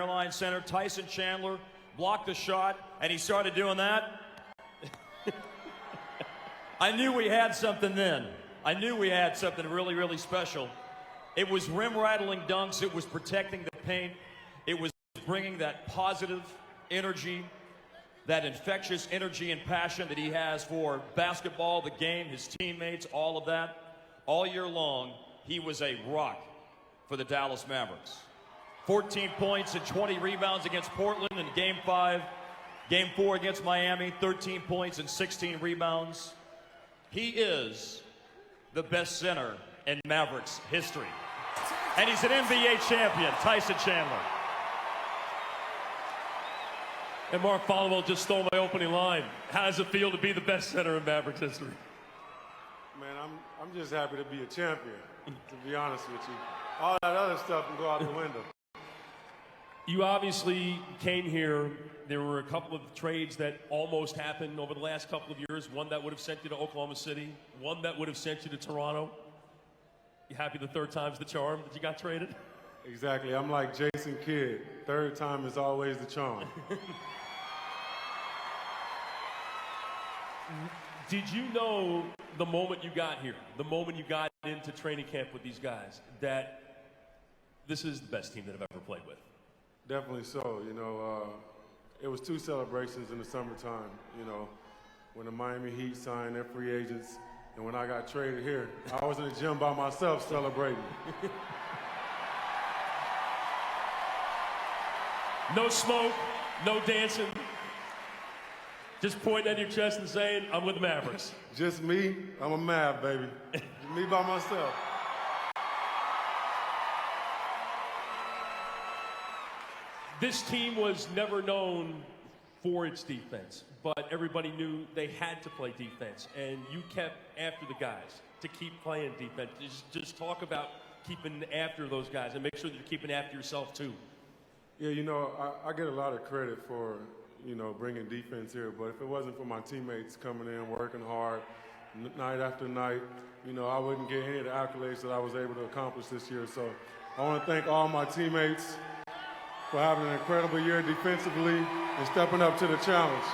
Airlines Center. Tyson Chandler blocked the shot, and he started doing that. I knew we had something then. I knew we had something really, really special. It was rim-rattling dunks. It was protecting the paint. It was bringing that positive energy, that infectious energy and passion that he has for basketball, the game, his teammates, all of that. All year long, he was a rock for the Dallas Mavericks. 14 points and 20 rebounds against Portland in Game 5. Game 4 against Miami, 13 points and 16 rebounds. He is the best center in Mavericks history. And he's an NBA champion, Tyson Chandler. And Mark Followell just stole my opening line. How does it feel to be the best center in Mavericks history? Man, I'm just happy to be a champion, to be honest with you. All that other stuff can go out the window. You obviously came here. There were a couple of trades that almost happened over the last couple of years. One that would have sent you to Oklahoma City. One that would have sent you to Toronto. You happy the third time's the charm that you got traded? Exactly. I'm like Jason Kidd. Third time is always the charm. Did you know the moment you got here, the moment you got into training camp with these guys, that this is the best team that I've ever played with? Definitely so. You know, it was 2 celebrations in the summertime, you know, when the Miami Heat signed their free agents and when I got traded here. I was in the gym by myself celebrating. No smoke, no dancing. Just pointing at your chest and saying, I'm with the Mavericks. Just me, I'm a Mav, baby. Me by myself. This team was never known for its defense, but everybody knew they had to play defense, and you kept after the guys to keep playing defense. Just talk about keeping after those guys and make sure that you're keeping after yourself too. Yeah, you know, I get a lot of credit for, you know, bringing defense here, but if it wasn't for my teammates coming in, working hard, night after night, you know, I wouldn't get any of the accolades that I was able to accomplish this year. So I want to thank all my teammates for having an incredible year defensively and stepping up to the challenge.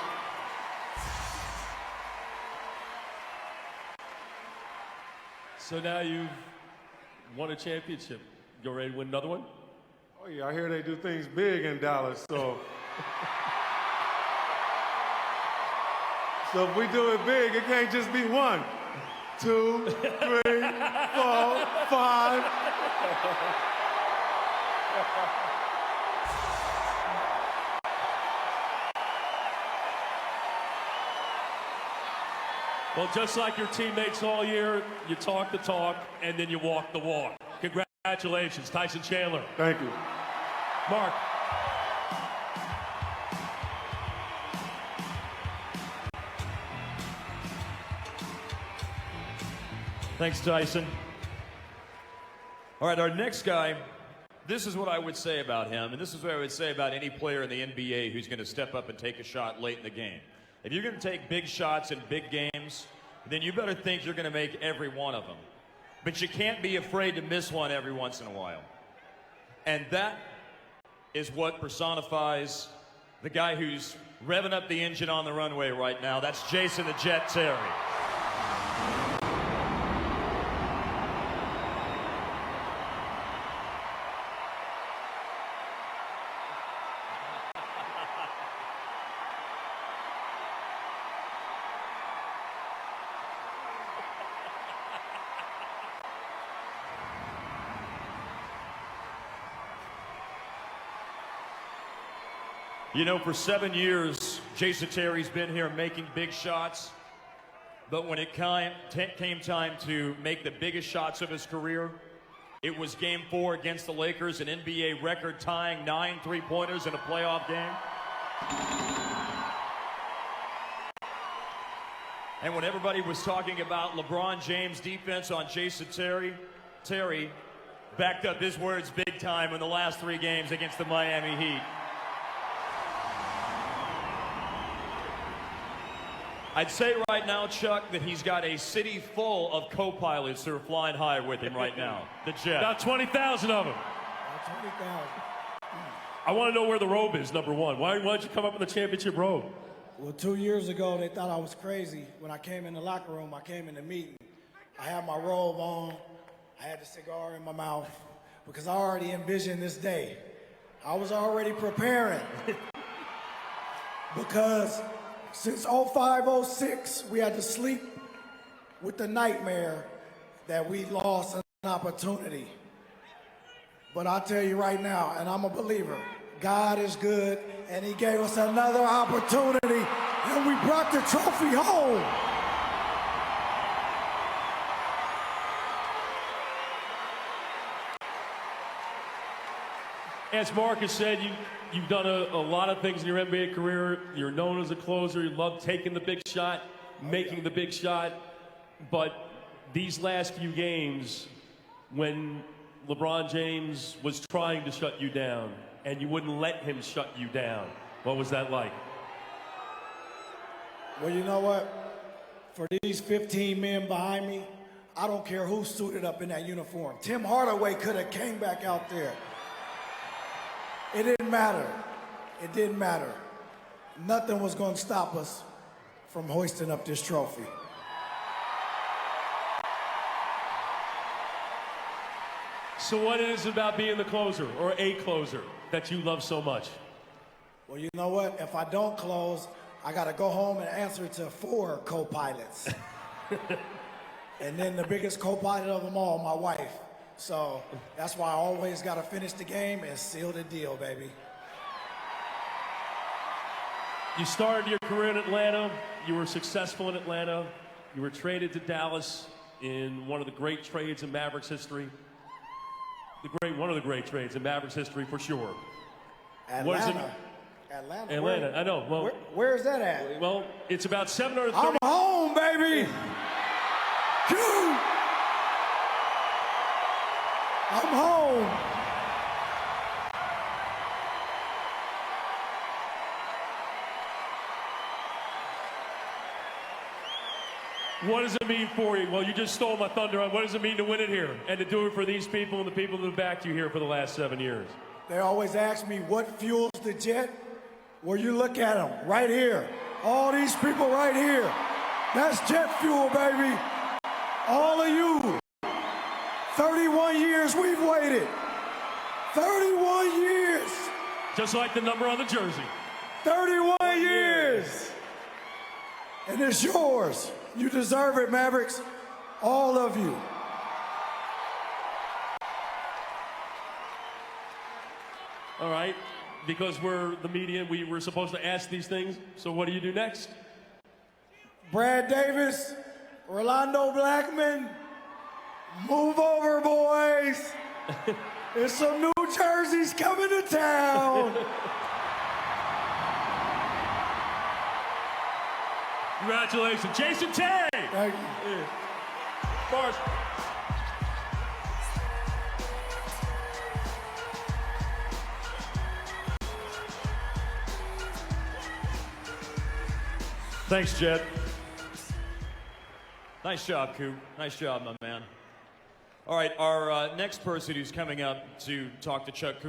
So now you've won a championship. You ready to win another one? Oh yeah, I hear they do things big in Dallas, so. So if we do it big, it can't just be 1, 2, 3, 4, 5. Well, just like your teammates all year, you talk the talk, and then you walk the walk. Congratulations, Tyson Chandler. Thank you. Mark. Thanks, Tyson. All right, our next guy, this is what I would say about him, and this is what I would say about any player in the NBA who's going to step up and take a shot late in the game. If you're going to take big shots in big games, then you better think you're going to make every one of them. But you can't be afraid to miss one every once in a while. And that is what personifies the guy who's revving up the engine on the runway right now. That's Jason the Jet Terry. You know, for 7 years, Jason Terry's been here making big shots. But when it came time to make the biggest shots of his career, it was Game 4 against the Lakers, an NBA record-tying 9 three-pointers in a playoff game. And when everybody was talking about LeBron James' defense on Jason Terry, Terry backed up his words big time in the last 3 games against the Miami Heat. I'd say right now, Chuck, that he's got a city full of co-pilots who are flying high with him right now. The Jet. About 20,000 of them. About 20,000. I want to know where the robe is, number one. Why don't you come up in the championship robe? Well, 2 years ago, they thought I was crazy. When I came in the locker room, I came in the meeting. I had my robe on. I had the cigar in my mouth because I already envisioned this day. I was already preparing because since 05, 06, we had to sleep with the nightmare that we lost an opportunity. But I'll tell you right now, and I'm a believer, God is good, and he gave us another opportunity, and we brought the trophy home. As Marcus said, you've done a lot of things in your NBA career. You're known as a closer. You love taking the big shot, making the big shot. But these last few games, when LeBron James was trying to shut you down and you wouldn't let him shut you down, what was that like? Well, you know what? For these 15 men behind me, I don't care who suited up in that uniform. Tim Hardaway could have came back out there. It didn't matter. It didn't matter. Nothing was going to stop us from hoisting up this trophy. So what is it about being the closer, or a closer, that you love so much? Well, you know what? If I don't close, I got to go home and answer to 4 co-pilots. And then the biggest co-pilot of them all, my wife. So that's why I always got to finish the game and seal the deal, baby. You started your career in Atlanta. You were successful in Atlanta. You were traded to Dallas in one of the great trades in Mavericks history. One of the great trades in Mavericks history, for sure. Atlanta. Atlanta, I know. Well, where is that at? Well, it's about 730. I'm home, baby. I'm home. What does it mean for you? Well, you just stole my thunder. What does it mean to win it here and to do it for these people and the people that have backed you here for the last 7 years? They always ask me, what fuels the jet? Well, you look at them right here. All these people right here. That's jet fuel, baby. All of you. 31 years we've waited. 31 years. Just like the number on the jersey. 31 years. And it's yours. You deserve it, Mavericks. All of you. All right. Because we're the media, we were supposed to ask these things. So what do you do next? Brad Davis, Rolando Blackman, move over, boys. There's some new jerseys coming to town. Congratulations. Jason Terry. Thank you. Yeah. Bars. Thanks, Jed. Nice job, Coop. Nice job, my man. All right, our next person who's coming up to talk to Chuck Cooper